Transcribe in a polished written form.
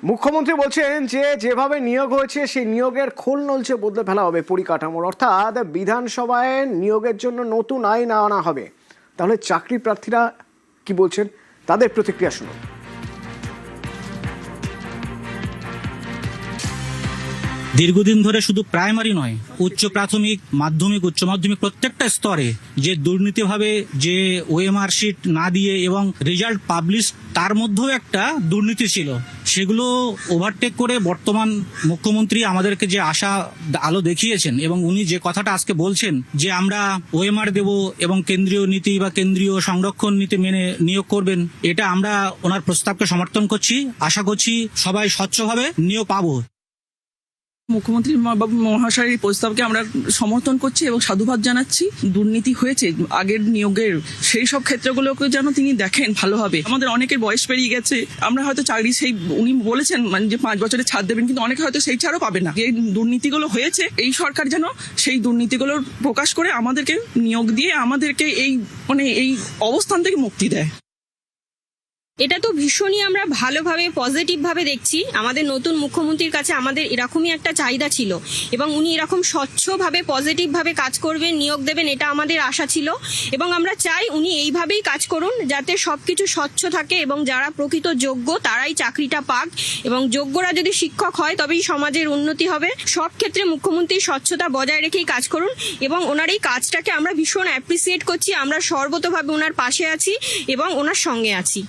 মুখ্যমন্ত্রী বলছেন যে যেভাবে নিয়োগ হয়েছে সেই নিয়োগের খোল নলচে বদলে ফেলা হবে পরিকাঠামোর, অর্থাৎ বিধানসভায় নিয়োগের জন্য নতুন আইন আনা হবে। তাহলে চাকরি প্রার্থীরা কি বলছেন, তাদের প্রতিক্রিয়া শুনুন। দীর্ঘদিন ধরে শুধু প্রাইমারি নয়, উচ্চ প্রাথমিক, মাধ্যমিক, উচ্চ মাধ্যমিক প্রত্যেকটা স্তরে যে দুর্নীতিভাবে যে ওএমআর শিট না দিয়ে এবং রেজাল্ট পাবলিশ, তার মধ্যেও একটা দুর্নীতি ছিল। সেগুলো ওভারটেক করে বর্তমান মুখ্যমন্ত্রী আমাদেরকে যে আশা আলো দেখিয়েছেন এবং উনি যে কথাটা আজকে বলছেন যে আমরা ওএমআর দেব এবং কেন্দ্রীয় নীতি বা কেন্দ্রীয় সংরক্ষণ নীতি মেনে নিয়োগ করবেন, এটা আমরা ওনার প্রস্তাবকে সমর্থন করছি। আশা করছি সবাই স্বচ্ছভাবে নিয়োগ পাবো। মুখ্যমন্ত্রী মহাশয়ের এই প্রস্তাবকে আমরা সমর্থন করছি এবং সাধুবাদ জানাচ্ছি। দুর্নীতি হয়েছে আগের নিয়োগের, সেই সব ক্ষেত্রগুলোকে যেন তিনি দেখেন ভালোভাবে। আমাদের অনেকের বয়স পেরিয়ে গেছে, আমরা হয়তো চাকরি সেই উনি বলেছেন মানে যে 5 বছরে ছাড় দেবেন, কিন্তু অনেকে হয়তো সেই ছাড়ও পাবে না। যে দুর্নীতিগুলো হয়েছে এই সরকার যেন সেই দুর্নীতিগুলোর প্রকাশ করে আমাদেরকে নিয়োগ দিয়ে আমাদেরকে এই এই অবস্থান থেকে মুক্তি দেয়। এটা তো ভীষণই আমরা ভালোভাবে পজিটিভভাবে দেখছি। আমাদের নতুন মুখ্যমন্ত্রীর কাছে আমাদের এরকমই একটা চাহিদা ছিল এবং উনি এরকম স্বচ্ছভাবে পজিটিভভাবে কাজ করবেন, নিয়োগ দেবেন, এটা আমাদের আশা ছিল এবং আমরা চাই উনি এইভাবেই কাজ করুন, যাতে সবকিছু স্বচ্ছ থাকে এবং যারা প্রকৃত যোগ্য তারাই চাকরিটা পাক এবং যোগ্যরা যদি শিক্ষক হয় তবেই সমাজের উন্নতি হবে। সব ক্ষেত্রে মুখ্যমন্ত্রী স্বচ্ছতা বজায় রেখেই কাজ করুন এবং ওনার এই কাজটাকে আমরা ভীষণ অ্যাপ্রিসিয়েট করছি। আমরা সর্বতভাবে ওনার পাশে আছি এবং ওনার সঙ্গে আছি।